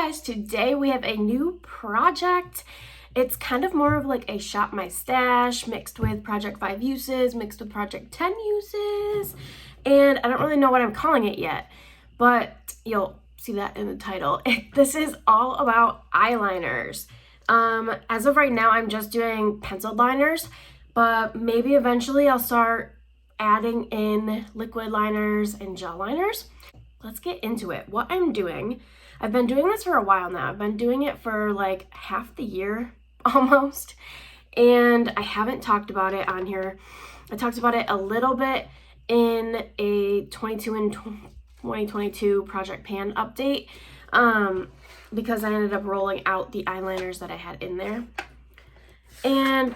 guys, today we have a new project. It's kind of more of like a shop my stash mixed with project 5 uses, mixed with project 10 uses, and I don't really know what I'm calling it yet, but you'll see that in the title. This is all about eyeliners. As of right now, I'm just doing pencil liners, but maybe eventually I'll start adding in liquid liners and gel liners. Let's get into it. What I'm doing, I've been doing this for a while now. I've been doing it for like half the year almost, and I haven't talked about it on here. I talked about it a little bit in a 22 and 2022 Project Pan update because I ended up rolling out the eyeliners that I had in there. And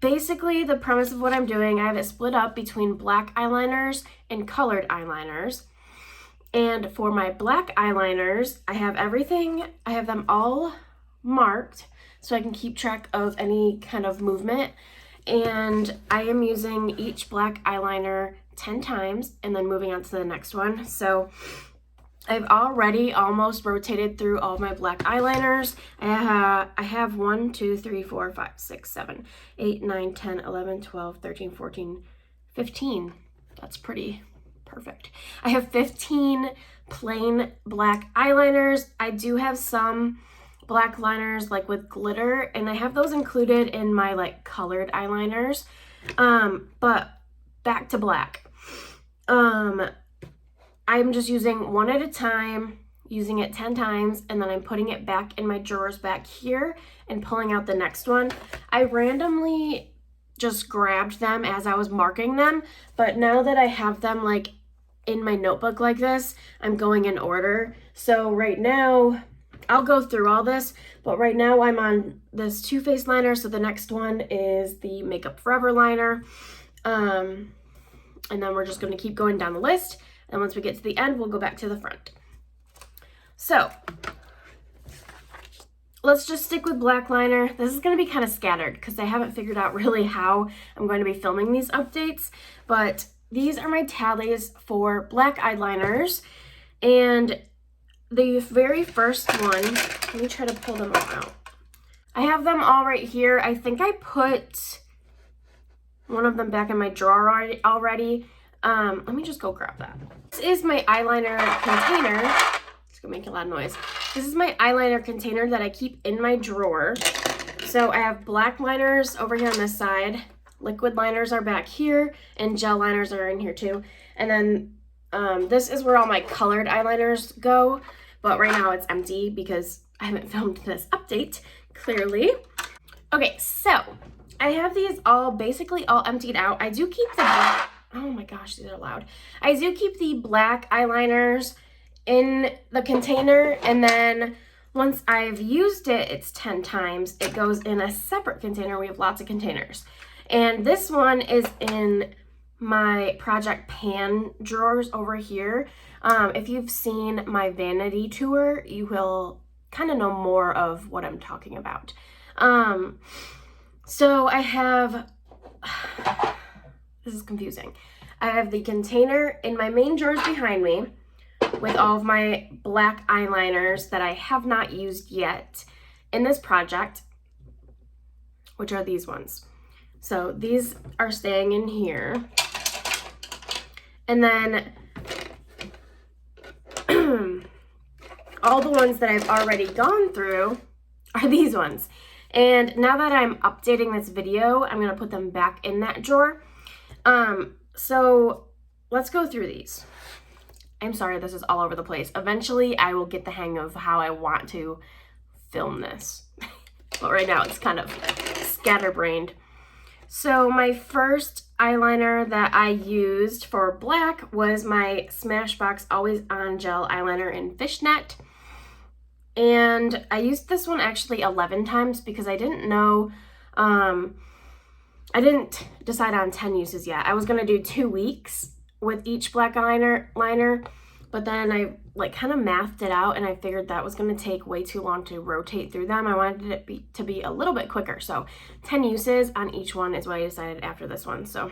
basically the premise of what I'm doing, I have it split up between black eyeliners and colored eyeliners. And for my black eyeliners, I have them all marked so I can keep track of any kind of movement. And I am using each black eyeliner 10 times and then moving on to the next one. So I've already almost rotated through all of my black eyeliners. I have 1, 2, 3, 4, 5, 6, 7, 8, 9, 10, 11, 12, 13, 14, 15. That's pretty perfect. I have 15 plain black eyeliners. I do have some black liners like with glitter, and I have those included in my like colored eyeliners. But back to black. I'm just using one at a time, using it 10 times, and then I'm putting it back in my drawers back here and pulling out the next one. I randomly just grabbed them as I was marking them, but now that I have them like in my notebook like this, I'm going in order. So right now, I'll go through all this, but right now I'm on this Too Faced liner, so the next one is the Makeup Forever liner. And then we're just gonna keep going down the list, and once we get to the end, we'll go back to the front. So, let's just stick with black liner. This is gonna be kind of scattered because I haven't figured out really how I'm going to be filming these updates, but these are my tallies for black eyeliners. And the very first one, let me try to pull them all out. I have them all right here. I think I put one of them back in my drawer already. Let me just go grab that. This is my eyeliner container. It's gonna make a loud noise. This is my eyeliner container that I keep in my drawer. So I have black liners over here on this side. Liquid liners are back here, and gel liners are in here too. And then this is where all my colored eyeliners go, but right now it's empty because I haven't filmed this update, clearly. Okay, so I have these all basically all emptied out. I do keep the black, oh my gosh, these are loud. I do keep the black eyeliners in the container, and then once I've used it, it's 10 times, it goes in a separate container. We have lots of containers. And this one is in my Project Pan drawers over here. If you've seen my vanity tour, you will kind of know more of what I'm talking about. So I have, this is confusing. I have the container in my main drawers behind me with all of my black eyeliners that I have not used yet in this project, which are these ones. So these are staying in here. And then all the ones that I've already gone through are these ones. And now that I'm updating this video, I'm gonna put them back in that drawer. So let's go through these. I'm sorry, this is all over the place. Eventually I will get the hang of how I want to film this. But right now it's kind of scatterbrained. So my first eyeliner that I used for black was my Smashbox Always On Gel eyeliner in Fishnet. And I used this one actually 11 times because I didn't know, I didn't decide on 10 uses yet. I was gonna do 2 weeks with each black liner, but then I like kind of mathed it out, and I figured that was gonna take way too long to rotate through them. I wanted it to be a little bit quicker. So 10 uses on each one is what I decided after this one. So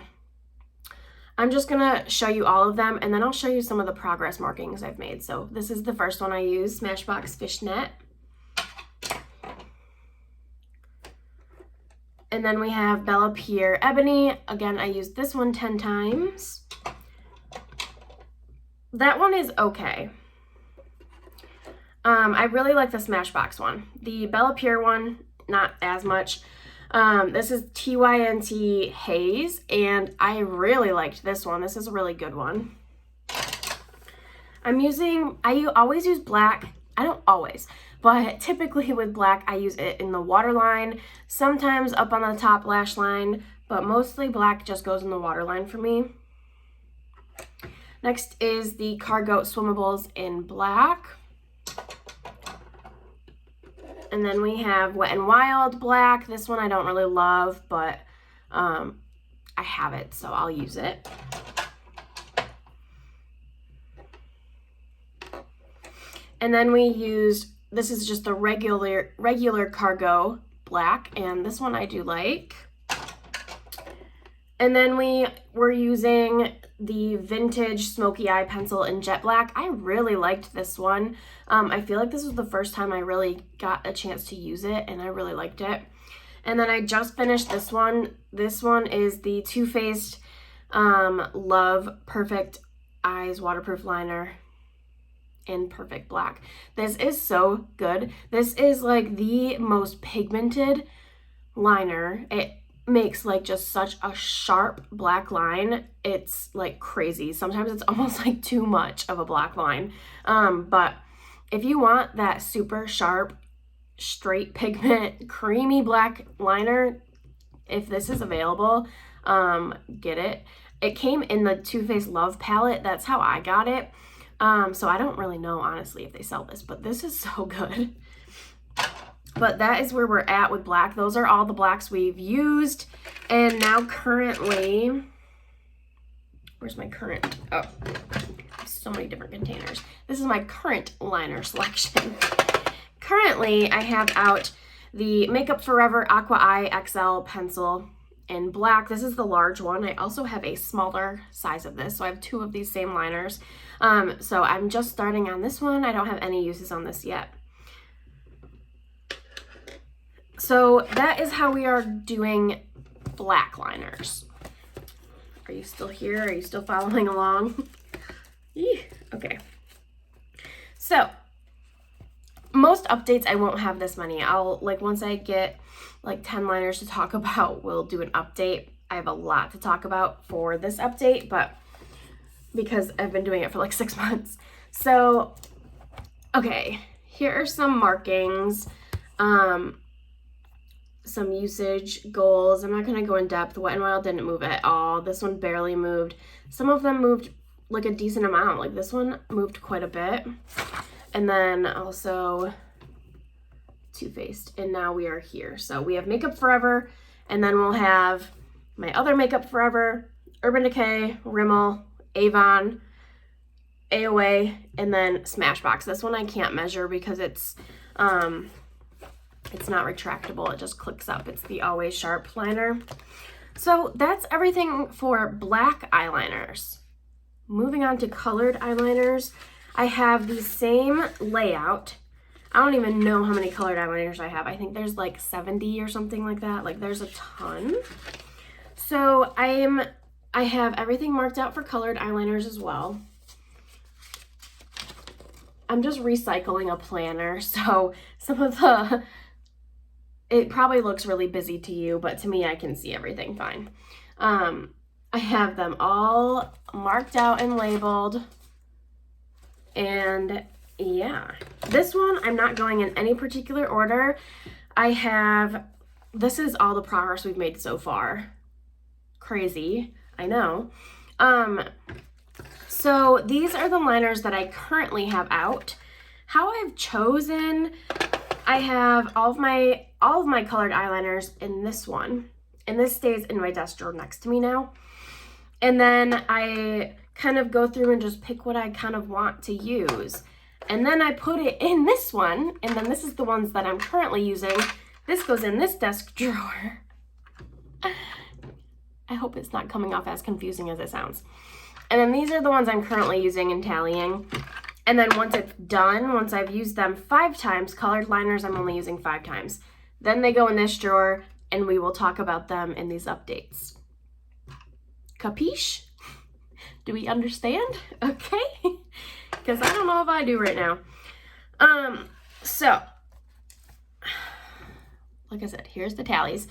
I'm just gonna show you all of them, and then I'll show you some of the progress markings I've made. So this is the first one I used, Smashbox Fishnet. And then we have Bella Pierre Ebony. Again, I used this one 10 times. That one is okay. I really like the Smashbox one. The Bella Pierre one, not as much. This is TYNT Haze, and I really liked this one. This is a really good one. I always use black. I don't always, but typically with black, I use it in the waterline, sometimes up on the top lash line, but mostly black just goes in the waterline for me. Next is the Cargo Swimmables in black. And then we have Wet n Wild black. This one I don't really love, but I have it, so I'll use it. And then we used, this is just the regular Cargo black, and this one I do like. And then we were using the Vintage Smoky Eye Pencil in Jet Black. I really liked this one. I feel like this was the first time I really got a chance to use it, and I really liked it. And then I just finished this one. This one is the Too Faced Love Perfect Eyes Waterproof Liner in Perfect Black. This is so good. This is like the most pigmented liner. It makes like just such a sharp black line. It's like crazy. Sometimes it's almost like too much of a black line. But if you want that super sharp, straight pigment, creamy black liner, if this is available, get it. It came in the Too Faced Love palette. That's how I got it. So I don't really know, honestly, if they sell this, but this is so good. But that is where we're at with black. Those are all the blacks we've used. And now currently, where's my current? Oh, so many different containers. This is my current liner selection. Currently, I have out the Makeup Forever Aqua Eye XL pencil in black. This is the large one. I also have a smaller size of this, so I have two of these same liners. So I'm just starting on this one. I don't have any uses on this yet. So that is how we are doing black liners. Are you still here? Are you still following along? Okay. So most updates, I won't have this many. I'll, like, once I get like 10 liners to talk about, we'll do an update. I have a lot to talk about for this update, but because I've been doing it for like 6 months. So, okay, here are some markings, some usage goals. I'm not going to go in depth. Wet n Wild didn't move at all. This one barely moved. Some of them moved like a decent amount. Like this one moved quite a bit. And then also Too Faced. And now we are here. So we have Makeup Forever, and then we'll have my other Makeup Forever, Urban Decay, Rimmel, Avon, AOA, and then Smashbox. This one I can't measure because it's not retractable. It just clicks up. It's the Always Sharp liner. So that's everything for black eyeliners. Moving on to colored eyeliners, I have the same layout. I don't even know how many colored eyeliners I have. I think there's like 70 or something like that. Like there's a ton. So I have everything marked out for colored eyeliners as well. I'm just recycling a planner, so some of it probably looks really busy to you, but to me, I can see everything fine. I have them all marked out and labeled. And yeah, this one, I'm not going in any particular order. This is all the progress we've made so far. Crazy, I know. So these are the liners that I currently have out. How I've chosen, I have all of my colored eyeliners in this one, and this stays in my desk drawer next to me now. And then I kind of go through and just pick what I kind of want to use. And then I put it in this one, and then this is the ones that I'm currently using. This goes in this desk drawer. I hope it's not coming off as confusing as it sounds. And then these are the ones I'm currently using and tallying. And then once it's done, once I've used them 5 times, colored liners I'm only using 5 times. Then they go in this drawer and we will talk about them in these updates. Capiche? Do we understand? Okay. Because I don't know if I do right now. So, like I said, here's the tallies.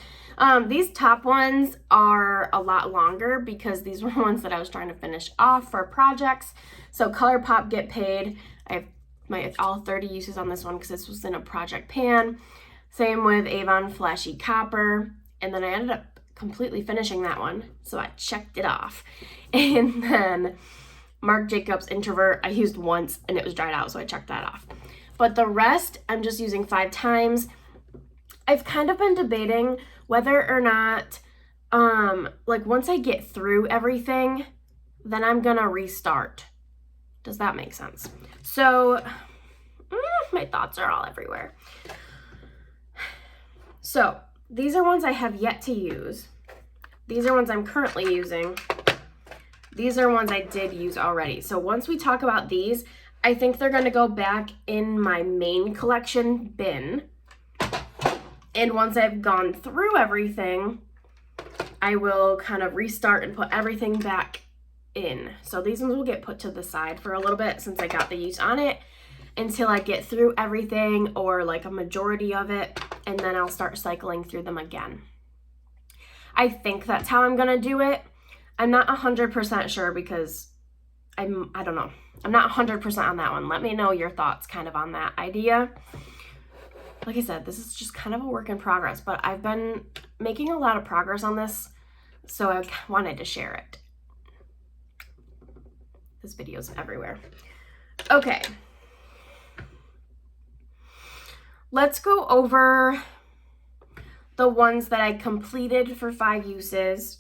These top ones are a lot longer because these were ones that I was trying to finish off for projects. So ColourPop Get Paid. I have all 30 uses on this one because this was in a project pan. Same with Avon Flashy Copper. And then I ended up completely finishing that one. So I checked it off. And then Marc Jacobs Introvert, I used once and it was dried out, so I checked that off. But the rest, I'm just using 5 times. I've kind of been debating whether or not, like once I get through everything, then I'm gonna restart. Does that make sense? So, my thoughts are all everywhere. So, these are ones I have yet to use. These are ones I'm currently using. These are ones I did use already. So once we talk about these, I think they're gonna go back in my main collection bin. And once I've gone through everything, I will kind of restart and put everything back in. So these ones will get put to the side for a little bit since I got the use on it until I get through everything or like a majority of it, and then I'll start cycling through them again. I think that's how I'm gonna do it. I'm not 100% sure because I don't know. I'm not 100% on that one. Let me know your thoughts kind of on that idea. Like I said, this is just kind of a work in progress, but I've been making a lot of progress on this, so I wanted to share it. This video's everywhere. Okay. Let's go over the ones that I completed for 5 uses,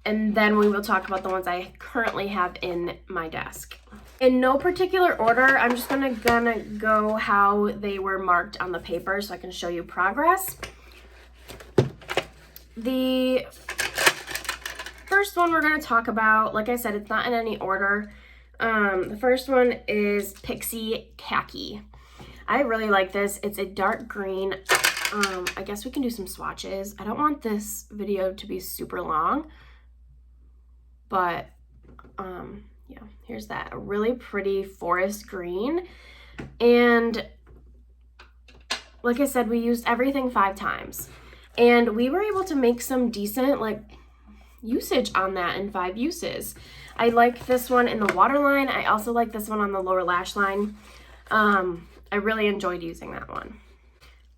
and then we will talk about the ones I currently have in my desk. In no particular order, I'm just gonna go how they were marked on the paper so I can show you progress. The first one we're gonna talk about, like I said, it's not in any order. The first one is Pixie Khaki. I really like this. It's a dark green. I guess we can do some swatches. I don't want this video to be super long, but yeah, here's that. A really pretty forest green. And like I said, we used everything 5 times. And we were able to make some decent like usage on that in 5 uses. I like this one in the waterline. I also like this one on the lower lash line. I really enjoyed using that one.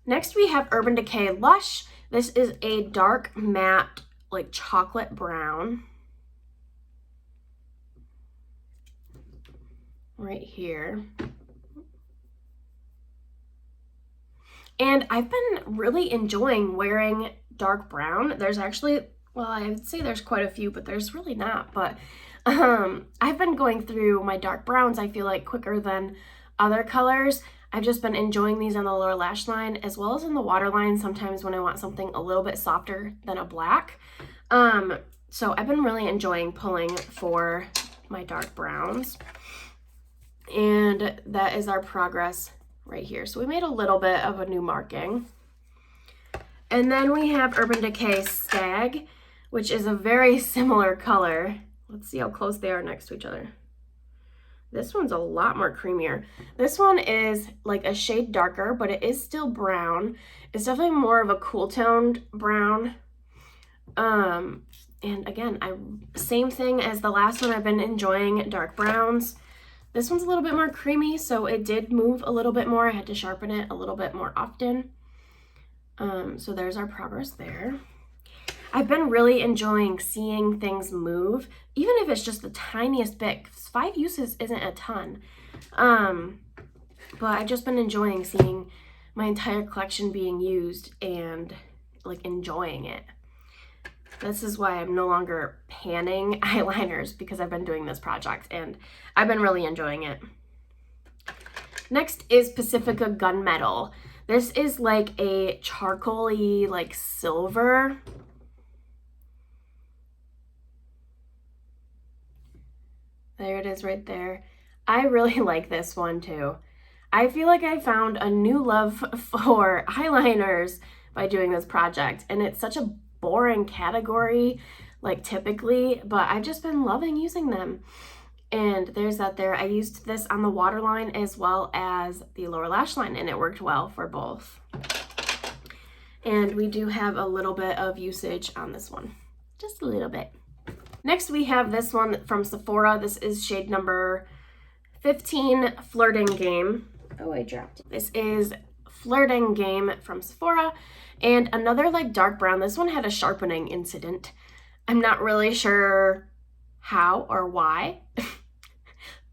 Next we have Urban Decay Lush. This is a dark matte like chocolate brown. Right here. And I've been really enjoying wearing dark brown. There's actually, well, I would say there's quite a few, but there's really not. But I've been going through my dark browns, I feel like, quicker than other colors. I've just been enjoying these on the lower lash line as well as in the waterline sometimes when I want something a little bit softer than a black. So I've been really enjoying pulling for my dark browns. And that is our progress right here. So we made a little bit of a new marking. And then we have Urban Decay Stag, which is a very similar color. Let's see how close they are next to each other. This one's a lot more creamier. This one is like a shade darker, but it is still brown. It's definitely more of a cool toned brown. And again, same thing as the last one. I've been enjoying dark browns. This one's a little bit more creamy, so it did move a little bit more. I had to sharpen it a little bit more often. So there's our progress there. I've been really enjoying seeing things move, even if it's just the tiniest bit, 'cause 5 uses isn't a ton. But I've just been enjoying seeing my entire collection being used and like enjoying it. This is why I'm no longer panning eyeliners, because I've been doing this project and I've been really enjoying it. Next is Pacifica Gunmetal. This is like a charcoaly, like silver. There it is right there. I really like this one too. I feel like I found a new love for eyeliners by doing this project. And it's such a boring category, like typically, but I've just been loving using them. And there's that there. I used this on the waterline as well as the lower lash line, and it worked well for both. And we do have a little bit of usage on this one, just a little bit. Next, we have this one from Sephora. This is shade number 15, Flirting Game. Oh, I dropped it. This is Flirting Game from Sephora. And another like dark brown. This one had a sharpening incident. I'm not really sure how or why,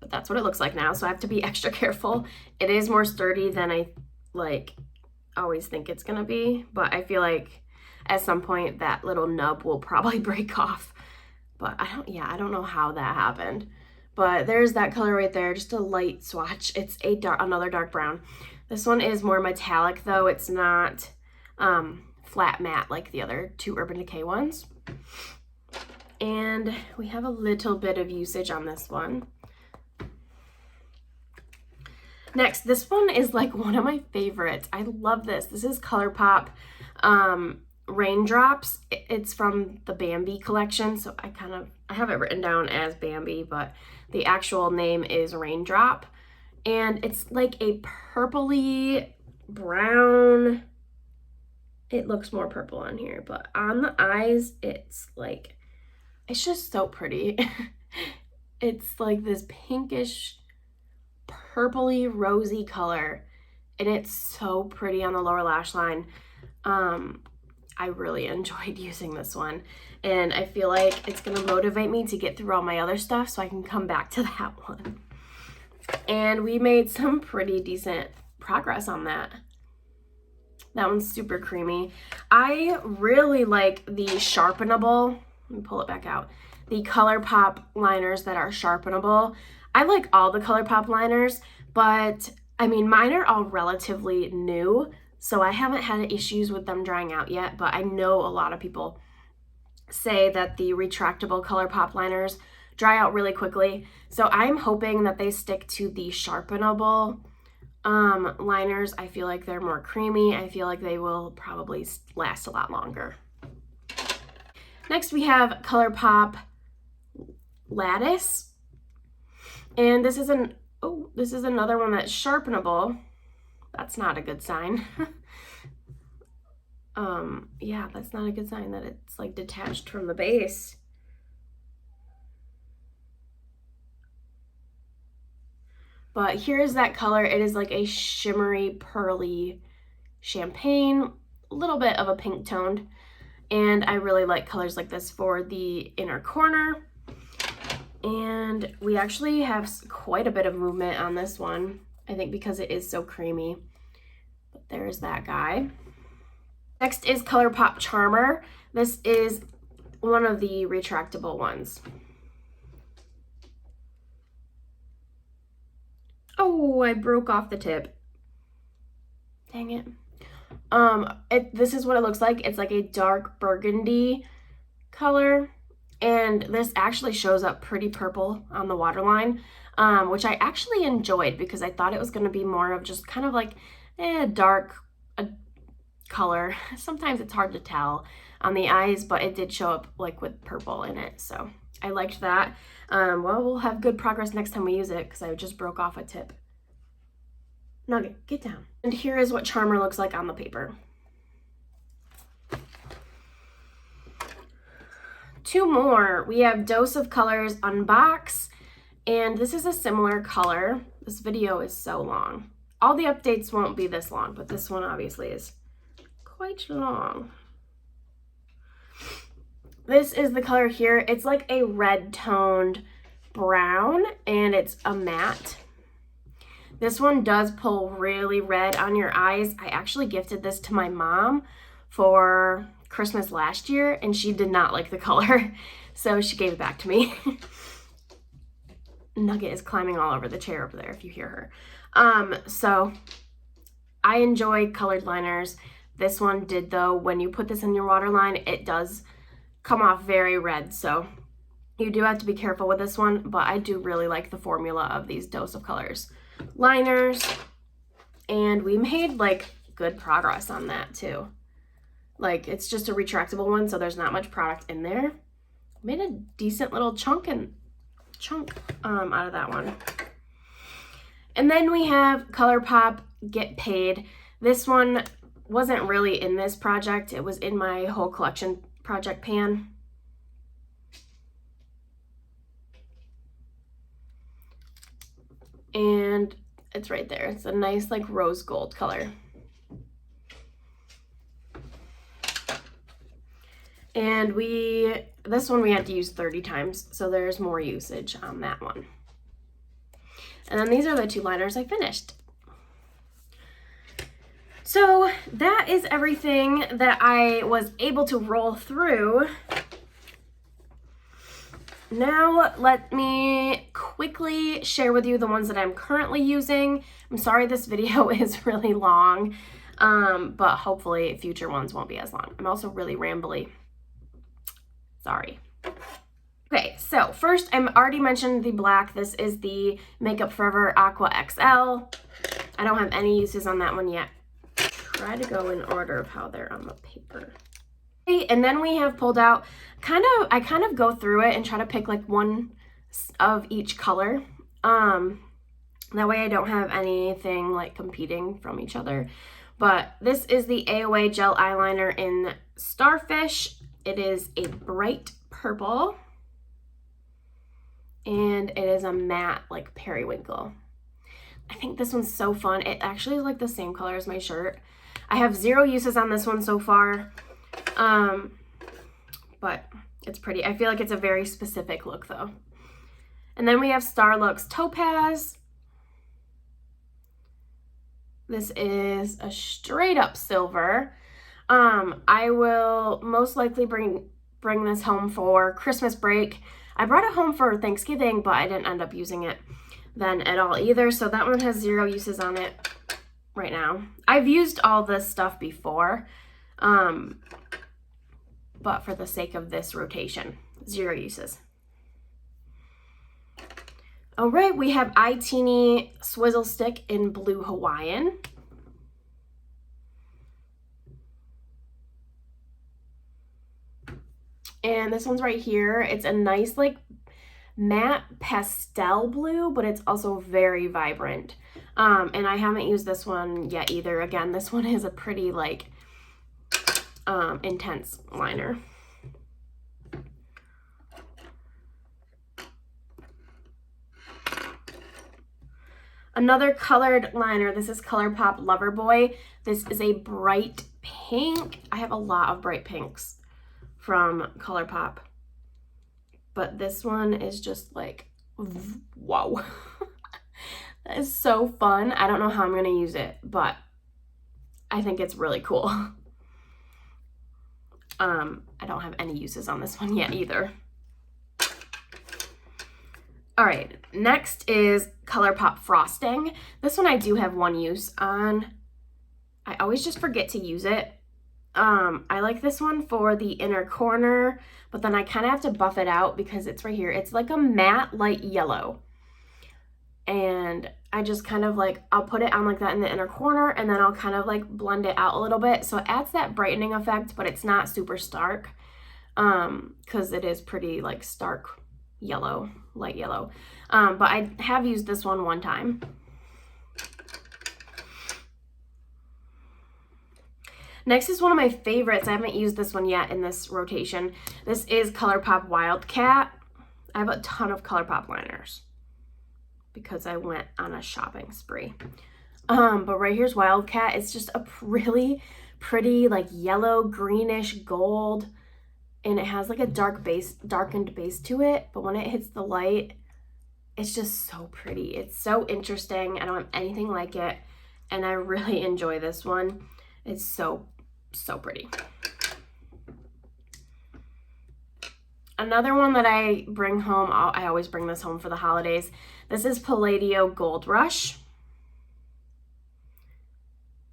but that's what it looks like now. So I have to be extra careful. It is more sturdy than I always think it's gonna be, but I feel like at some point that little nub will probably break off. But I don't know how that happened. But there's that color right there, just a light swatch. It's another dark brown. This one is more metallic though. It's not flat matte like the other two Urban Decay ones. And we have a little bit of usage on this one. Next, this one is like one of my favorites. I love this. This is ColourPop Raindrops. It's from the Bambi collection. So I have it written down as Bambi, but the actual name is Raindrop. And it's like a purpley brown. It looks more purple on here, but on the eyes, it's just so pretty. It's like this pinkish, purpley, rosy color, and it's so pretty on the lower lash line. I really enjoyed using this one, and I feel like it's gonna motivate me to get through all my other stuff so I can come back to that one. And we made some pretty decent progress on that. That one's super creamy. I really like the sharpenable, let me pull it back out, the ColourPop liners that are sharpenable. I like all the ColourPop liners, but I mean, mine are all relatively new, so I haven't had issues with them drying out yet, but I know a lot of people say that the retractable ColourPop liners dry out really quickly. So I'm hoping that they stick to the sharpenable liners. I feel like they're more creamy. I feel like they will probably last a lot longer. Next, we have ColourPop Lattice. And this is another one that's sharpenable. That's not a good sign. Yeah, that's not a good sign that it's like detached from the base. But here's that color. It is like a shimmery, pearly champagne, a little bit of a pink toned. And I really like colors like this for the inner corner. And we actually have quite a bit of movement on this one, I think because it is so creamy. But there's that guy. Next is ColourPop Charmer. This is one of the retractable ones. Oh, I broke off the tip. Dang it. This is what it looks like. It's like a dark burgundy color, and this actually shows up pretty purple on the waterline, which I actually enjoyed because I thought it was going to be more of just kind of like a dark color. Sometimes it's hard to tell on the eyes, but it did show up like with purple in it, so I liked that. Well, we'll have good progress next time we use it because I just broke off a tip. Nugget, get down. And here is what Charmer looks like on the paper. Two more. We have Dose of Colors Unbox, and this is a similar color. This video is so long. All the updates won't be this long, but this one obviously is quite long. This is the color here. It's like a red toned brown, and it's a matte. This one does pull really red on your eyes. I actually gifted this to my mom for Christmas last year, and she did not like the color, so she gave it back to me. Nugget is climbing all over the chair over there if you hear her. So I enjoy colored liners. This one did though. When you put this in your waterline, it does come off very red, so you do have to be careful with this one, but I do really like the formula of these Dose of Colors liners, and we made like good progress on that too. Like, it's just a retractable one, so there's not much product in there. Made a decent little chunk out of that one. And then we have ColourPop Get Paid. This one wasn't really in this project. It was in my whole collection project pan. And it's right there. It's a nice like rose gold color. And this one we had to use 30 times, so there's more usage on that one. And then these are the 2 liners I finished. So that is everything that I was able to roll through. Now let me quickly share with you the ones that I'm currently using. I'm sorry this video is really long, but hopefully future ones won't be as long. I'm also really rambly. Sorry. Okay, so first, I already mentioned the black. This is the Makeup Forever Aqua XL. I don't have any uses on that one yet. Try to go in order of how they're on the paper. Okay, and then we have pulled out, I kind of go through it and try to pick like one of each color. That way I don't have anything like competing from each other. But this is the AOA Gel Eyeliner in Starfish. It is a bright purple. And it is a matte like periwinkle. I think this one's so fun. It actually is like the same color as my shirt. I have 0 uses on this one so far. But it's pretty. I feel like it's a very specific look though. And then we have Starlux Topaz. This is a straight up silver. I will most likely bring this home for Christmas break. I brought it home for Thanksgiving, but I didn't end up using it then at all either. So that one has 0 uses on it right now. I've used all this stuff before, but for the sake of this rotation, 0 uses. All right, we have iTeeny Swizzle Stick in Blue Hawaiian. And this one's right here. It's a nice like matte pastel blue, but it's also very vibrant. And I haven't used this one yet either. Again, this one is a pretty like intense liner. Another colored liner. This is ColourPop Loverboy. This is a bright pink. I have a lot of bright pinks from ColourPop, but this one is just like, wow. That is so fun. I don't know how I'm gonna use it, but I think it's really cool. I don't have any uses on this one yet either. All right, next is ColourPop Frosting. This one I do have 1 use on. I always just forget to use it. I like this one for the inner corner, but then I kind of have to buff it out because it's right here. It's like a matte light yellow. And I just kind of like, I'll put it on like that in the inner corner, and then I'll kind of like blend it out a little bit. So it adds that brightening effect, but it's not super stark, because it is pretty like stark yellow, light yellow. But I have used this one time. Next is one of my favorites. I haven't used this one yet in this rotation. This is ColourPop Wildcat. I have a ton of ColourPop liners because I went on a shopping spree. But right here's Wildcat. It's just a really pretty like yellow, greenish gold. And it has like a darkened base to it. But when it hits the light, it's just so pretty. It's so interesting. I don't have anything like it. And I really enjoy this one. It's so pretty. Another one that I bring home, I always bring this home for the holidays. This is Palladio Gold Rush.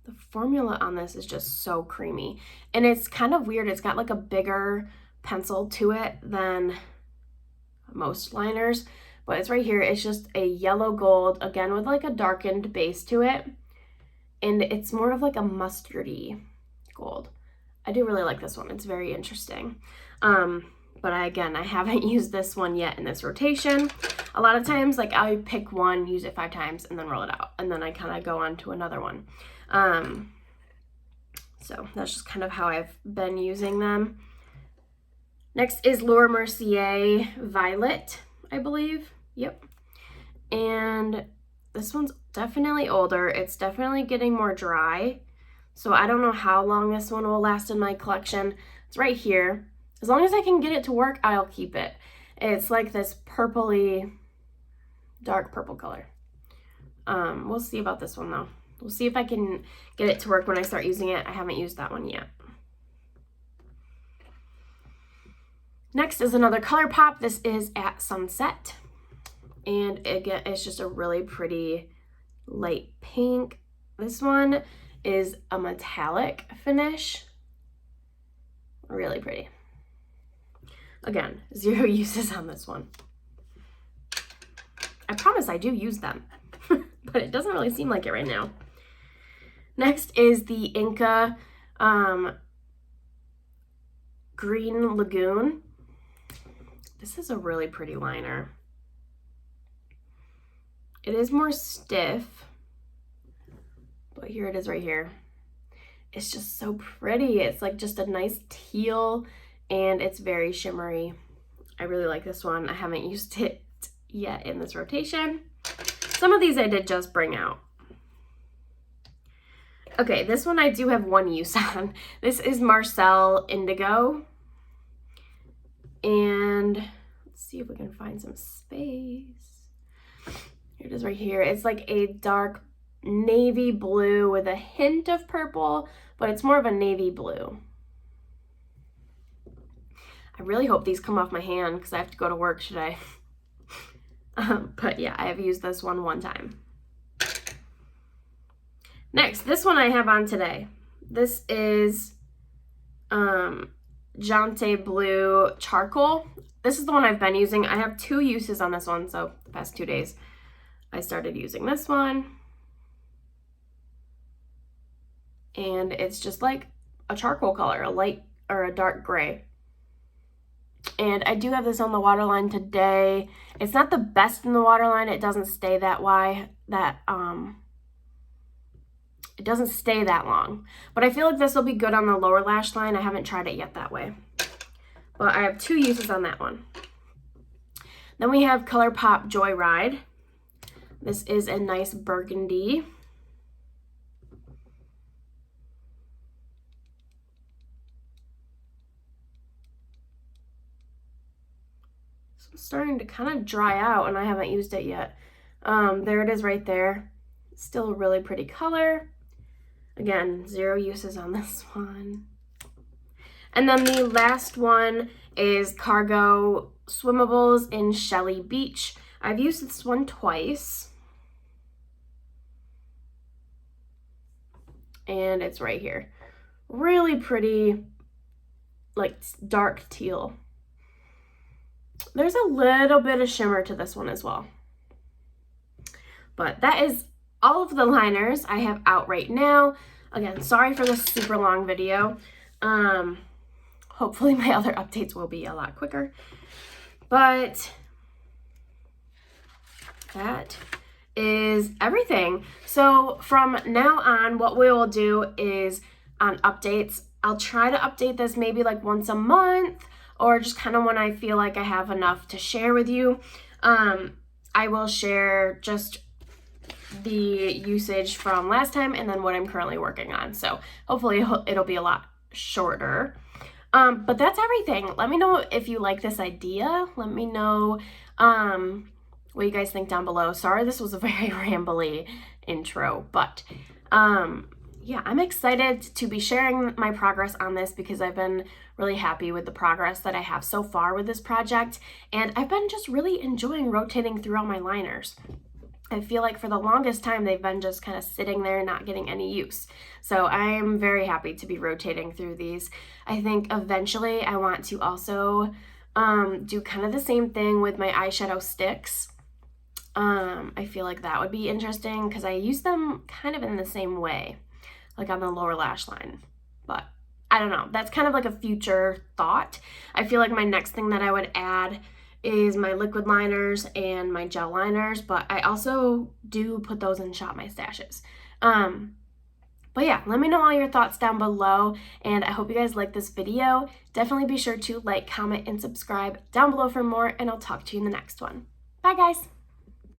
The formula on this is just so creamy. And it's kind of weird. It's got like a bigger pencil to it than most liners. But it's right here. It's just a yellow gold, again with like a darkened base to it. And it's more of like a mustardy gold. I do really like this one. It's very interesting. But again, I haven't used this one yet in this rotation. A lot of times, like I pick one, use it 5 times, and then roll it out. And then I kind of go on to another one. So that's just kind of how I've been using them. Next is Laura Mercier Violet, I believe. Yep. And this one's definitely older. It's definitely getting more dry. So I don't know how long this one will last in my collection. It's right here. As long as I can get it to work, I'll keep it. It's like this purpley, dark purple color. We'll see about this one though. We'll see if I can get it to work when I start using it. I haven't used that one yet. Next is another ColourPop. This is At Sunset. And again, it's just a really pretty light pink. This one is a metallic finish. Really pretty. Again, 0 uses on this one. I promise I do use them, but it doesn't really seem like it right now. Next is the Inca Green Lagoon. This is a really pretty liner. It is more stiff, but here it is right here. It's just so pretty. It's like just a nice teal and it's very shimmery. I really like this one. I haven't used it yet in this rotation. Some of these I did just bring out. Okay, this one I do have 1 use on. This is Marcel Indigo. And let's see if we can find some space. Here it is right here. It's like a dark navy blue with a hint of purple, but it's more of a navy blue. I really hope these come off my hand because I have to go to work today. But yeah, I have used this one time. Next, this one I have on today. This is Jante Blue Charcoal. This is the one I've been using. I have 2 uses on this one, so the past 2 days I started using this one. And it's just like a charcoal color, a light or a dark gray. And I do have this on the waterline today. It's not the best in the waterline. It doesn't stay that it doesn't stay that long. But I feel like this will be good on the lower lash line. I haven't tried it yet that way. But I have 2 uses on that one. Then we have ColourPop Joyride. This is a nice burgundy. It's starting to kind of dry out and I haven't used it yet. There it is right there. Still a really pretty color. Again, 0 uses on this one. And then the last one is Cargo Swimmables in Shelly Beach. I've used this one twice. And it's right here. Really pretty, like dark teal. There's a little bit of shimmer to this one as well. But that is all of the liners I have out right now. Again, sorry for this super long video. Hopefully my other updates will be a lot quicker. But that is everything. So from now on, what we will do is on updates, I'll try to update this maybe like once a month or just kind of when I feel like I have enough to share with you. I will share just the usage from last time and then what I'm currently working on. So hopefully it'll be a lot shorter. But that's everything. Let me know if you like this idea. Let me know what you guys think down below. Sorry, this was a very rambly intro, but yeah, I'm excited to be sharing my progress on this because I've been really happy with the progress that I have so far with this project. And I've been just really enjoying rotating through all my liners. I feel like for the longest time, they've been just kind of sitting there not getting any use. So I'm very happy to be rotating through these. I think eventually I want to also do kind of the same thing with my eyeshadow sticks. I feel like that would be interesting because I use them kind of in the same way, like on the lower lash line. But I don't know. That's kind of like a future thought. I feel like my next thing that I would add is my liquid liners and my gel liners, but I also do put those in Shop My Stashes. But yeah, let me know all your thoughts down below, and I hope you guys like this video. Definitely be sure to like, comment, and subscribe down below for more, and I'll talk to you in the next one. Bye, guys!